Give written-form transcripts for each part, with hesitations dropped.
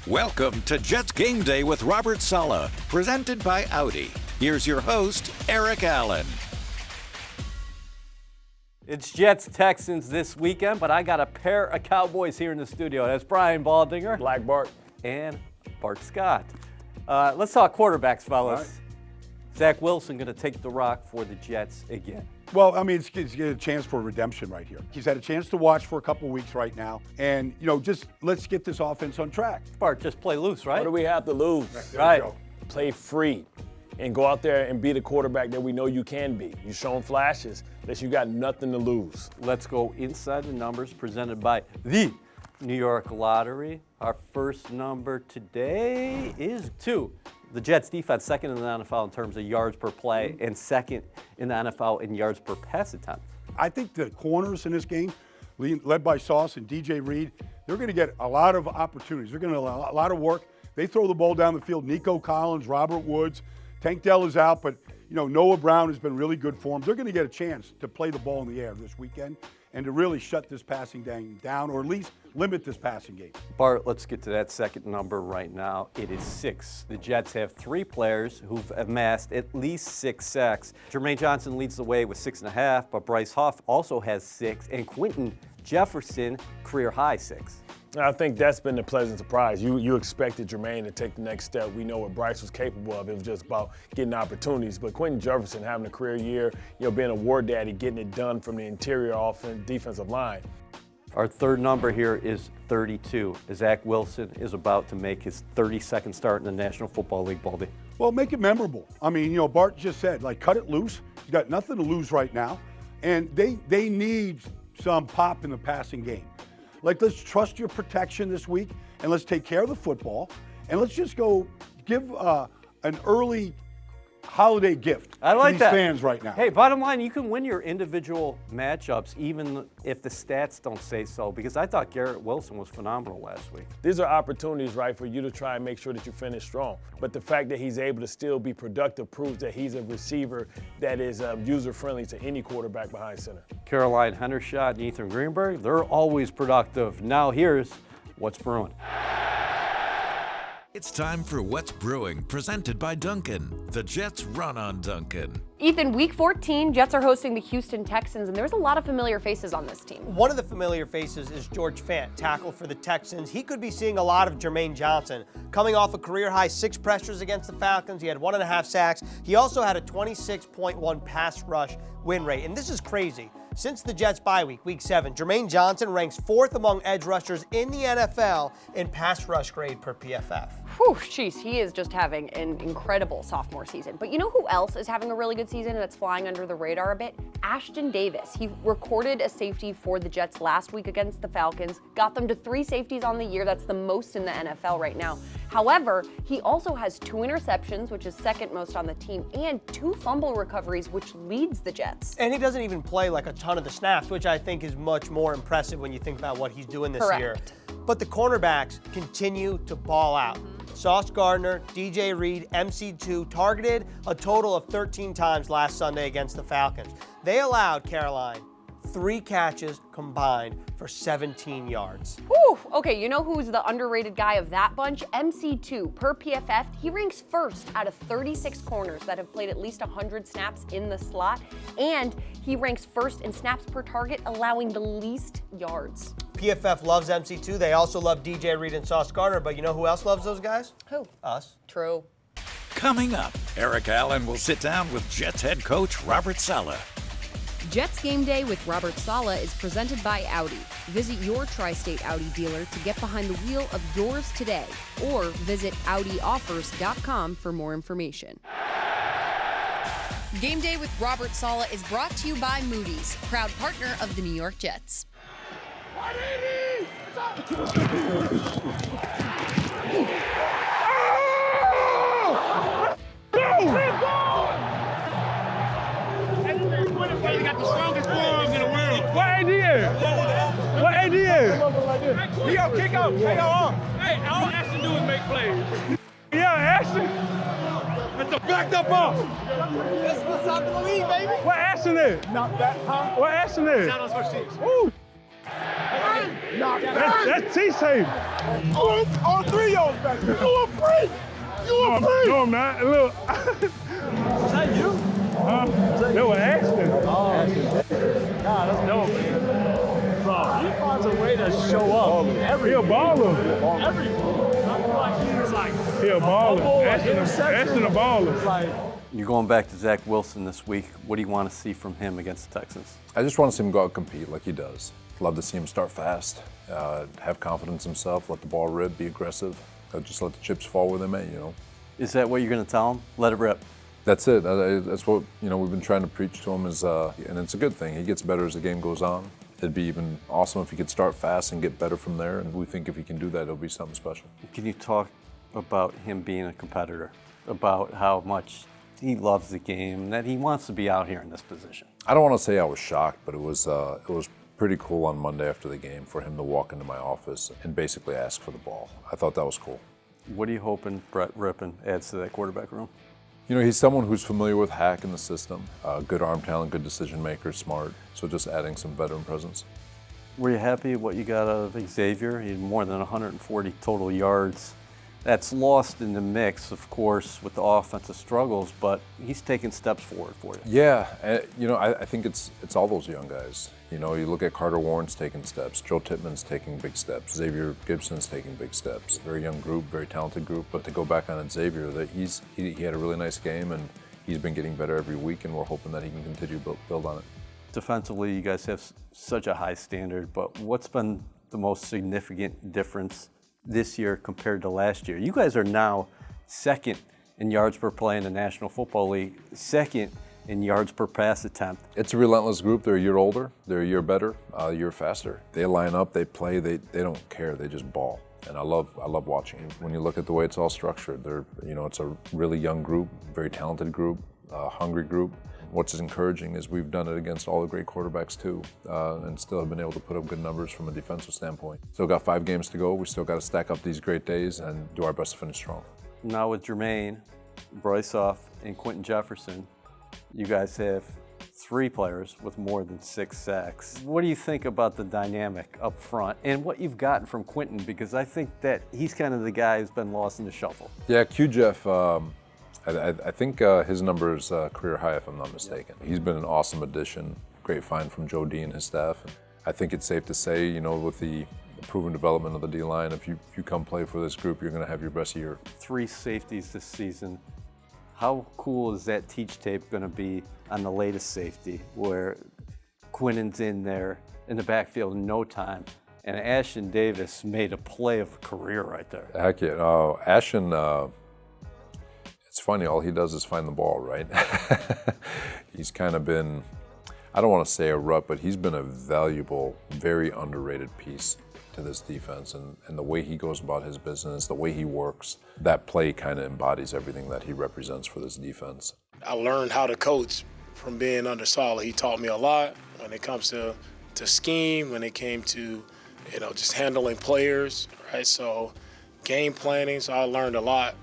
Welcome to Jets Game Day with Robert Saleh, presented by Audi. Here's your host, Eric Allen. It's Jets-Texans this weekend, but I got a pair of Cowboys here in the studio. That's Brian Baldinger. Black Bart. And Bart Scott. Let's talk quarterbacks, fellas. Right. Zach Wilson going to take the rock for the Jets again. Well, I mean, it's a chance for redemption right here. He's had a chance to watch for a couple weeks right now. And, just let's get this offense on track. Bart, just play loose, right? What do we have to lose? Right. Play free and go out there and be the quarterback that we know you can be. You've shown flashes that you got nothing to lose. Let's go inside the numbers presented by the New York Lottery. Our first number today is 2. The Jets defense, second in the NFL in terms of yards per play and second in the NFL in yards per pass attempt. I think the corners in this game, led by Sauce and DJ Reed, they're going to get a lot of opportunities. They're going to have a lot of work. They throw the ball down the field. Nico Collins, Robert Woods, Tank Dell is out, but Noah Brown has been really good for them. They're going to get a chance to play the ball in the air this weekend and to really shut this passing game down, or at least limit this passing game. Bart, let's get to that second number right now. It is 6. The Jets have 3 players who've amassed at least 6 sacks. Jermaine Johnson leads the way with 6.5, but Bryce Huff also has 6, and Quentin Jefferson, career high 6. I think that's been the pleasant surprise. You expected Jermaine to take the next step. We know what Bryce was capable of. It was just about getting opportunities. But Quentin Jefferson having a career year, being a war daddy, getting it done from the interior defensive line. Our third number here is 32. Zach Wilson is about to make his 32nd start in the National Football League, Baldy. Well, make it memorable. I mean, Bart just said, cut it loose. He's got nothing to lose right now. And they need some pop in the passing game. Let's trust your protection this week, and let's take care of the football, and let's just go give an early holiday gift to these fans right now. Hey, bottom line, you can win your individual matchups even if the stats don't say so, because I thought Garrett Wilson was phenomenal last week. These are opportunities, right, for you to try and make sure that you finish strong. But the fact that he's able to still be productive proves that he's a receiver that is user-friendly to any quarterback behind center. Caroline Hendershot and Ethan Greenberg, they're always productive. Now here's what's brewing. It's time for What's Brewing, presented by Dunkin'. The Jets run on Dunkin'. Ethan, week 14, Jets are hosting the Houston Texans, and there's a lot of familiar faces on this team. One of the familiar faces is George Fant, tackle for the Texans. He could be seeing a lot of Jermaine Johnson. Coming off a career-high 6 pressures against the Falcons, he had 1.5 sacks. He also had a 26.1 pass rush win rate, and this is crazy. Since the Jets bye week, week 7, Jermaine Johnson ranks 4th among edge rushers in the NFL in pass rush grade per PFF. Whew, jeez, he is just having an incredible sophomore season. But you know who else is having a really good season and that's flying under the radar a bit? Ashton Davis. He recorded a safety for the Jets last week against the Falcons, got them to 3 safeties on the year. That's the most in the NFL right now. However, he also has 2 interceptions, which is second most on the team, and 2 fumble recoveries, which leads the Jets. And he doesn't even play a ton of the snaps, which I think is much more impressive when you think about what he's doing this year. But the cornerbacks continue to ball out. Sauce Gardner, DJ Reed, MC2 targeted a total of 13 times last Sunday against the Falcons. They allowed Caroline 3 catches combined for 17 yards. Whew. Okay, you know who's the underrated guy of that bunch? MC2. Per PFF, he ranks 1st out of 36 corners that have played at least 100 snaps in the slot, and he ranks 1st in snaps per target, allowing the least yards. PFF loves MC2. They also love DJ Reed and Sauce Gardner, but you know who else loves those guys? Who? Us. True. Coming up, Eric Allen will sit down with Jets head coach Robert Saleh. Jets Game Day with Robert Saleh is presented by Audi. Visit your tri-state Audi dealer to get behind the wheel of yours today, or visit AudiOffers.com for more information. Game Day with Robert Saleh is brought to you by Moody's, proud partner of the New York Jets. What AD is? He got kick out. Hey, all Ashton do is make plays. Yeah, Ashton. That's a backed up off. That's what's up in the league, baby. What Ashton is? Not that, huh? What Ashton is? Shout out to Chiefs. Woo. That's T-Save. All 3 of them. You a freak! You a freak! No, I'm not. Look. Is that you? Huh? They were Ashton. Oh, nah, that's dope, man. Bro, he finds a way to show up. He a baller. Every I feel like he's like He a baller. Ashton a baller. It's like, You're going back to Zach Wilson this week. What do you want to see from him against the Texans? I just want to see him go out and compete like he does. Love to see him start fast, have confidence in himself, let the ball rip, be aggressive. Just let the chips fall where they may, you know. Is that what you're going to tell him? Let it rip. That's it. That's what, you know, we've been trying to preach to him is, and it's a good thing. He gets better as the game goes on. It'd be even awesome if he could start fast and get better from there. And we think if he can do that, it'll be something special. Can you talk about him being a competitor, about how much he loves the game, that he wants to be out here in this position? I don't want to say I was shocked, but it was pretty cool on Monday after the game for him to walk into my office and basically ask for the ball. I thought that was cool. What are you hoping Brett Rippon adds to that quarterback room? You know, he's someone who's familiar with hack in the system, good arm talent, good decision maker, smart. So just adding some veteran presence. Were you happy with what you got out of Xavier? He had more than 140 total yards. That's lost in the mix, of course, with the offensive struggles, but he's taking steps forward for you. Yeah, you know, I think it's all those young guys. You know, you look at Carter Warren's taking steps, Joe Tippmann's taking big steps, Xavier Gibson's taking big steps. Very young group, very talented group. But to go back on Xavier, that he had a really nice game and he's been getting better every week, and we're hoping that he can continue to build on it. Defensively, you guys have such a high standard, but what's been the most significant difference this year compared to last year? You guys are now second in yards per play in the National Football League, second in yards per pass attempt. It's a relentless group. They're a year older, they're a year better, a year faster. They line up, they play, they don't care, they just ball. And I love watching it. When you look at the way it's all structured, it's a really young group, very talented group, hungry group. What's encouraging is we've done it against all the great quarterbacks too, and still have been able to put up good numbers from a defensive standpoint. Still got 5 games to go. We still got to stack up these great days and do our best to finish strong. Now with Jermaine, Bryce Huff, and Quentin Jefferson, you guys have 3 players with more than 6 sacks. What do you think about the dynamic up front and what you've gotten from Quentin? Because I think that he's kind of the guy who's been lost in the shuffle. Yeah, Q-Jeff, I think his number is career high, if I'm not mistaken. He's been an awesome addition, great find from Joe D and his staff. I think it's safe to say, you know, with the proven development of the D-line, if you come play for this group, you're going to have your best year. 3 safeties this season. How cool is that teach tape going to be on the latest safety, where Quentin's in there in the backfield in no time, and Ashton Davis made a play of a career right there? Heck yeah. Ashton, it's funny, all he does is find the ball, right? He's kind of been, I don't want to say a rut, but he's been a valuable, very underrated piece to this defense, and the way he goes about his business, the way he works, that play kind of embodies everything that he represents for this defense. I learned how to coach from being under Saleh. He taught me a lot when it comes to scheme, when it came to, you know, just handling players, right? So game planning, so I learned a lot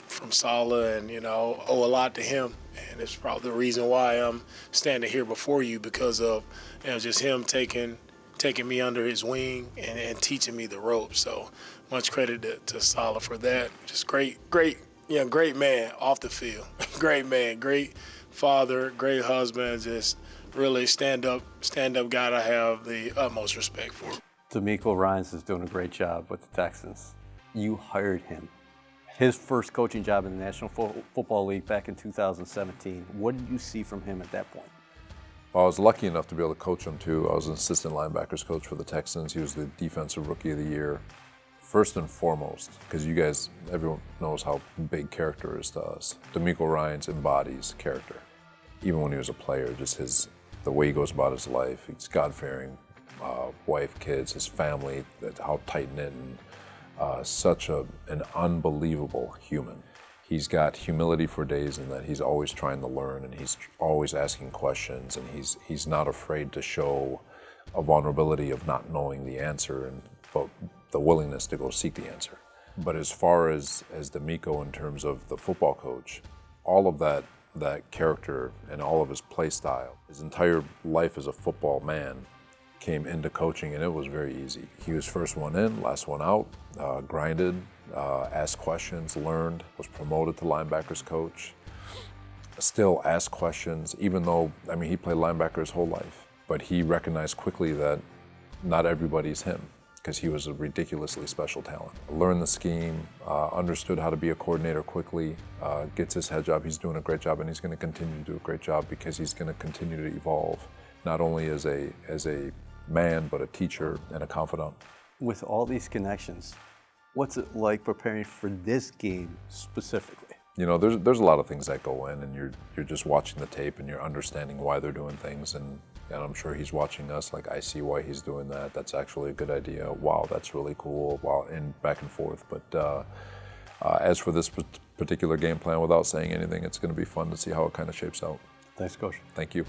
from Saleh, and, you know, owe a lot to him. And it's probably the reason why I'm standing here before you, because of, you know, just him taking me under his wing and teaching me the ropes. So much credit to Saleh for that. Just great, you know, great man off the field. Great man, great father, great husband, just really stand up guy I have the utmost respect for. DeMeco Ryans is doing a great job with the Texans. You hired him. His first coaching job in the National Football League back in 2017. What did you see from him at that point? Well, I was lucky enough to be able to coach him too. I was an assistant linebackers coach for the Texans. He was the defensive rookie of the year. First and foremost, because you guys, everyone knows how big character is to us. DeMeco Ryans embodies character. Even when he was a player, just the way he goes about his life. He's God-fearing, wife, kids, his family, how tight-knit, and such an unbelievable human. He's got humility for days in that he's always trying to learn, and he's always asking questions, and he's not afraid to show a vulnerability of not knowing the answer, but the willingness to go seek the answer. But as far as DeMeco in terms of the football coach, all of that character and all of his play style, his entire life as a football man came into coaching, and it was very easy. He was first one in, last one out, grinded, asked questions, learned, was promoted to linebackers coach, still asked questions, even though, I mean, he played linebacker his whole life, but he recognized quickly that not everybody's him, because he was a ridiculously special talent. Learned the scheme, understood how to be a coordinator quickly, gets his head job. He's doing a great job, and he's going to continue to do a great job because he's going to continue to evolve, not only as a man, but a teacher and a confidant. With all these connections, what's it like preparing for this game specifically? You know, there's a lot of things that go in, and you're just watching the tape and you're understanding why they're doing things, and I'm sure he's watching us like, I see why he's doing that. That's actually a good idea. Wow, that's really cool. Wow, and back and forth. But as for this particular game plan, without saying anything, it's going to be fun to see how it kind of shapes out. Thanks, Coach. Thank you.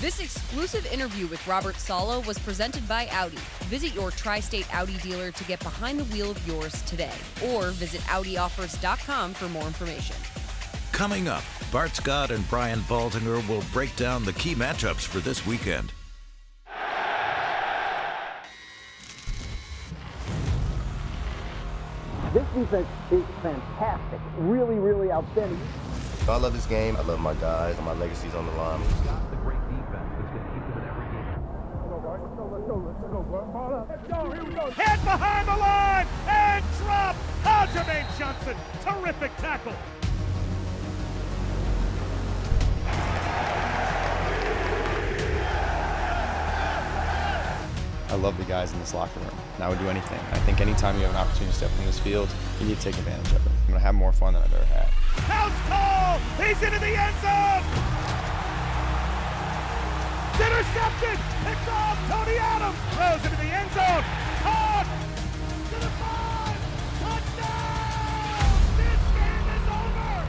This exclusive interview with Robert Saleh was presented by Audi. Visit your tri-state Audi dealer to get behind the wheel of yours today, or visit AudiOffers.com for more information. Coming up, Bart Scott and Brian Baldinger will break down the key matchups for this weekend. This defense is fantastic. Really, really outstanding. I love this game. I love my guys. My legacy's on the line. The great defense that's going to keep them in every game. Let's go. Here we go. Head behind the line and drop. Jermaine Johnson. Terrific tackle. I love the guys in this locker room, and I would do anything. I think anytime you have an opportunity to step on this field, you need to take advantage of it. I'm going to have more fun than I've ever had. House call! He's into the end zone! It's intercepted! Picked off! Tony Adams throws into the end zone! Caught! To the 5! Touchdown! This game is over!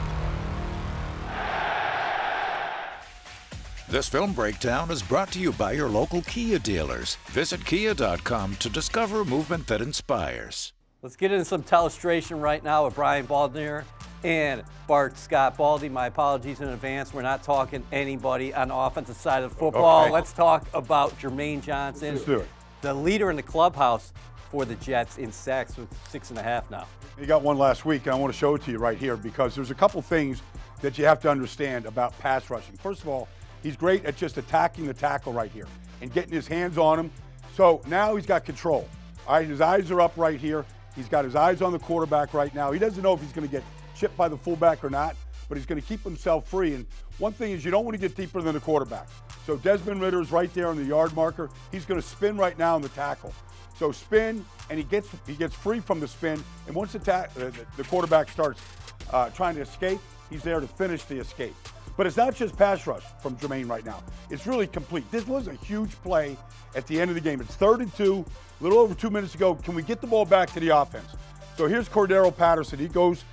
This film breakdown is brought to you by your local Kia dealers. Visit kia.com to discover movement that inspires. Let's get into some telestration right now with Brian Baldinger and Bart Scott. Baldy, my apologies in advance. We're not talking anybody on the offensive side of football. Okay. Let's talk about Jermaine Johnson. Let's do it. The leader in the clubhouse for the Jets in sacks with 6.5 now. You got one last week, and I want to show it to you right here because there's a couple things that you have to understand about pass rushing. First of all, he's great at just attacking the tackle right here and getting his hands on him. So now he's got control. All right, his eyes are up right here. He's got his eyes on the quarterback right now. He doesn't know if he's going to get chipped by the fullback or not, but he's going to keep himself free. And one thing is you don't want to get deeper than the quarterback. So Desmond Ridder is right there on the yard marker. He's going to spin right now on the tackle. So spin, and he gets free from the spin. And once the quarterback starts trying to escape, he's there to finish the escape. But it's not just pass rush from Jermaine right now. It's really complete. This was a huge play at the end of the game. It's 3rd and 2, a little over 2 minutes to go. Can we get the ball back to the offense? So here's Cordero Patterson. He goes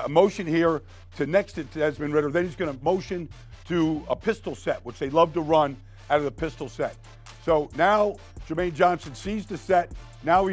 motion here to next to Desmond Ridder. Then he's going to motion to a pistol set, which they love to run out of the pistol set. So now Jermaine Johnson sees the set. Now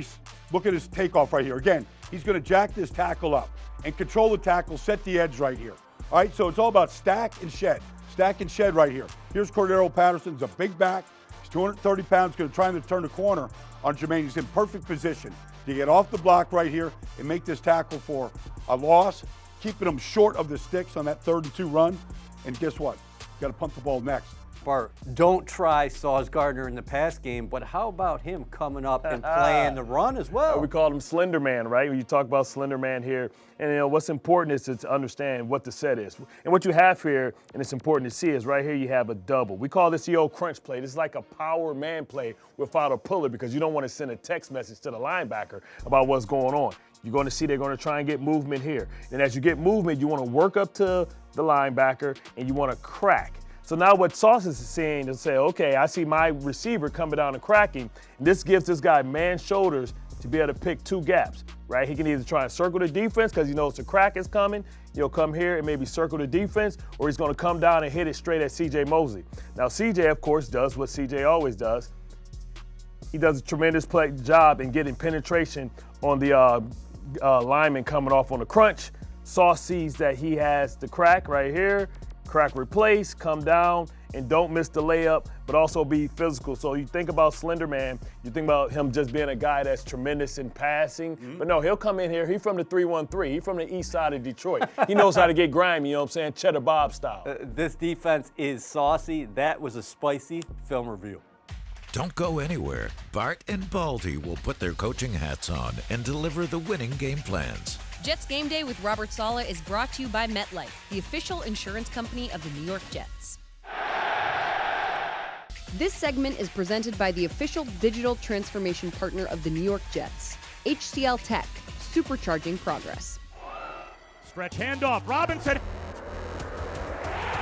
look at his takeoff right here. Again, he's going to jack this tackle up and control the tackle, set the edge right here. All right, so it's all about stack and shed. Stack and shed right here. Here's Cordero Patterson. He's a big back. He's 230 pounds, going to try to turn the corner on Jermaine. He's in perfect position to get off the block right here and make this tackle for a loss, keeping him short of the sticks on that 3rd and 2 run. And guess what? Got to punt the ball next. Bart, don't try Sauce Gardner in the pass game, but how about him coming up and playing the run as well? We call him Slender Man, right? When you talk about Slender Man here, and what's important is to understand what the set is. And what you have here, and it's important to see, is right here you have a double. We call this the old crunch play. This is like a power man play without a puller because you don't want to send a text message to the linebacker about what's going on. You're going to see they're going to try and get movement here. And as you get movement, you want to work up to the linebacker and you want to crack. So now what Sauce is saying is say, okay, I see my receiver coming down and cracking. And this gives this guy man shoulders to be able to pick 2 gaps, right? He can either try and circle the defense because he knows the crack is coming. He'll come here and maybe circle the defense, or he's going to come down and hit it straight at C.J. Mosley. Now, C.J., of course, does what C.J. always does. He does a tremendous job in getting penetration on the lineman coming off on the crunch. Sauce sees that he has the crack right here, crack replace, come down, and don't miss the layup, but also be physical. So you think about Slender Man, you think about him just being a guy that's tremendous in passing, but no, he'll come in here, he's from the 313, he's from the east side of Detroit. He knows how to get grimy, you know what I'm saying, Cheddar Bob style. This defense is saucy. That was a spicy film review. Don't go anywhere. Bart and Baldy will put their coaching hats on and deliver the winning game plans. Jets Game Day with Robert Saleh is brought to you by MetLife, the official insurance company of the New York Jets. This segment is presented by the official digital transformation partner of the New York Jets, HCL Tech, supercharging progress. Stretch handoff. Robinson.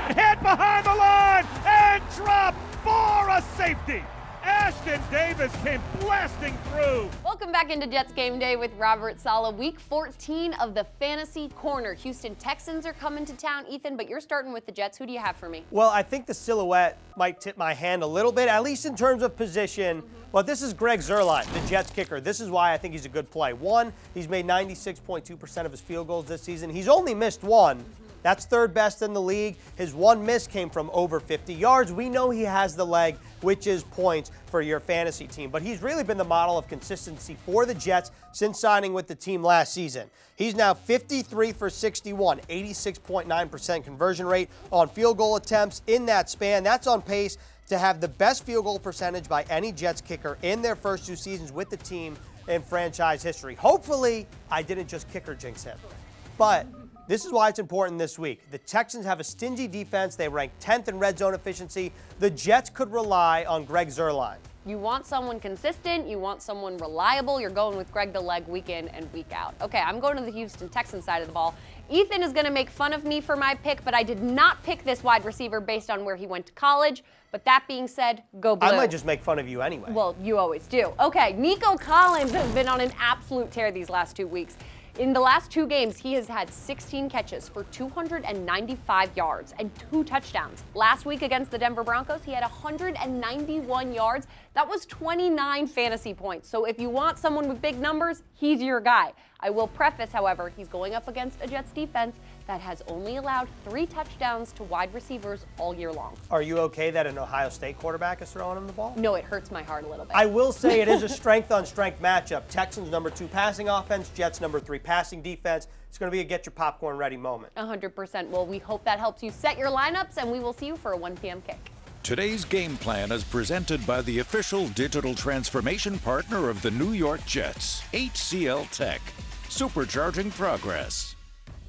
Hit behind the line and drop for a safety. Ashton Davis came blasting through. Welcome back into Jets Game Day with Robert Saleh. Week 14 of the Fantasy Corner. Houston Texans are coming to town, Ethan, but you're starting with the Jets. Who do you have for me? Well, I think the silhouette might tip my hand a little bit, at least in terms of position. But this is Greg Zuerlein, the Jets kicker. This is why I think he's a good play. One, he's made 96.2% of his field goals this season. He's only missed one. That's third best in the league. His one miss came from over 50 yards. We know he has the leg, which is points for your fantasy team. But he's really been the model of consistency for the Jets since signing with the team last season. He's now 53 for 61, 86.9% conversion rate on field goal attempts in that span. That's on pace to have the best field goal percentage by any Jets kicker in their first 2 seasons with the team in franchise history. Hopefully, I didn't just kicker jinx him. But this is why it's important this week. The Texans have a stingy defense. They rank 10th in red zone efficiency. The Jets could rely on Greg Zuerlein. You want someone consistent. You want someone reliable. You're going with Greg the Leg week in and week out. Okay, I'm going to the Houston Texans side of the ball. Ethan is going to make fun of me for my pick, but I did not pick this wide receiver based on where he went to college. But that being said, go blue. I might just make fun of you anyway. Well, you always do. Okay, Nico Collins has been on an absolute tear these last 2 weeks. In the last 2 games, he has had 16 catches for 295 yards and 2 touchdowns. Last week against the Denver Broncos, he had 191 yards. That was 29 fantasy points. So if you want someone with big numbers, he's your guy. I will preface, however, he's going up against a Jets defense that has only allowed 3 touchdowns to wide receivers all year long. Are you okay that an Ohio State quarterback is throwing him the ball? No, it hurts my heart a little bit. I will say it is a strength-on-strength matchup. Texans number 2 passing offense, Jets number 3 passing defense. It's going to be a get-your-popcorn-ready moment. 100%. Well, we hope that helps you set your lineups, and we will see you for a 1 p.m. kick. Today's game plan is presented by the official digital transformation partner of the New York Jets, HCL Tech, supercharging progress.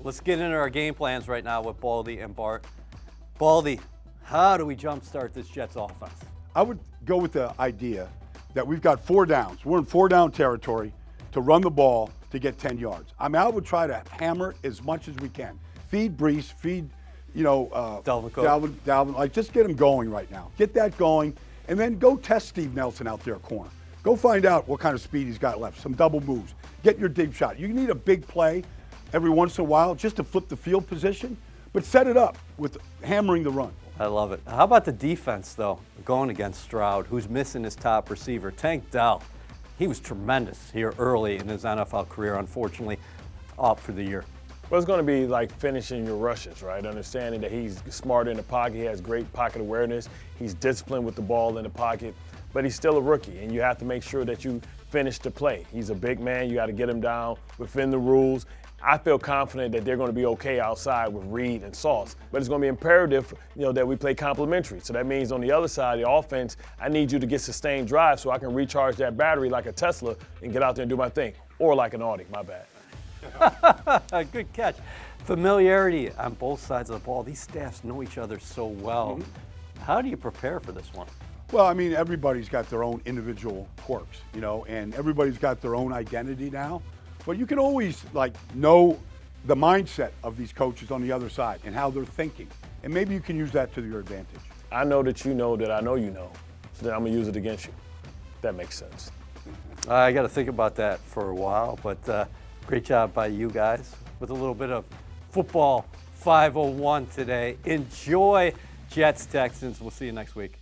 Let's get into our game plans right now with Baldy and Bart. Baldy, how do we jumpstart this Jets offense? I would go with the idea that we've got 4 downs. We're in 4-down territory to run the ball to get 10 yards. I mean, I would try to hammer as much as we can. Feed Brees, feed, Dalvin. Like, just get him going right now. Get that going, and then go test Steve Nelson out there corner. Go find out what kind of speed he's got left, some double moves. Get your deep shot. You need a big play every once in a while just to flip the field position, but set it up with hammering the run. I love it. How about the defense, though, going against Stroud, who's missing his top receiver, Tank Dell. He was tremendous here early in his NFL career, unfortunately, up for the year. Well, it's going to be like finishing your rushes, right? Understanding that he's smart in the pocket, he has great pocket awareness, he's disciplined with the ball in the pocket, but he's still a rookie, and you have to make sure that you finish the play. He's a big man. You got to get him down within the rules. I feel confident that they're going to be okay outside with Reed and Sauce, but it's going to be imperative, that we play complementary. So that means on the other side of the offense, I need you to get sustained drive so I can recharge that battery like a Tesla and get out there and do my thing, or like an Audi. My bad. Good catch. Familiarity on both sides of the ball. These staffs know each other so well. Mm-hmm. How do you prepare for this one? Well, I mean, everybody's got their own individual quirks, and everybody's got their own identity now. But you can always, know the mindset of these coaches on the other side and how they're thinking. And maybe you can use that to your advantage. I know that you know that I know you know, so then I'm going to use it against you. That makes sense. I got to think about that for a while, but great job by you guys with a little bit of football 501 today. Enjoy Jets Texans. We'll see you next week.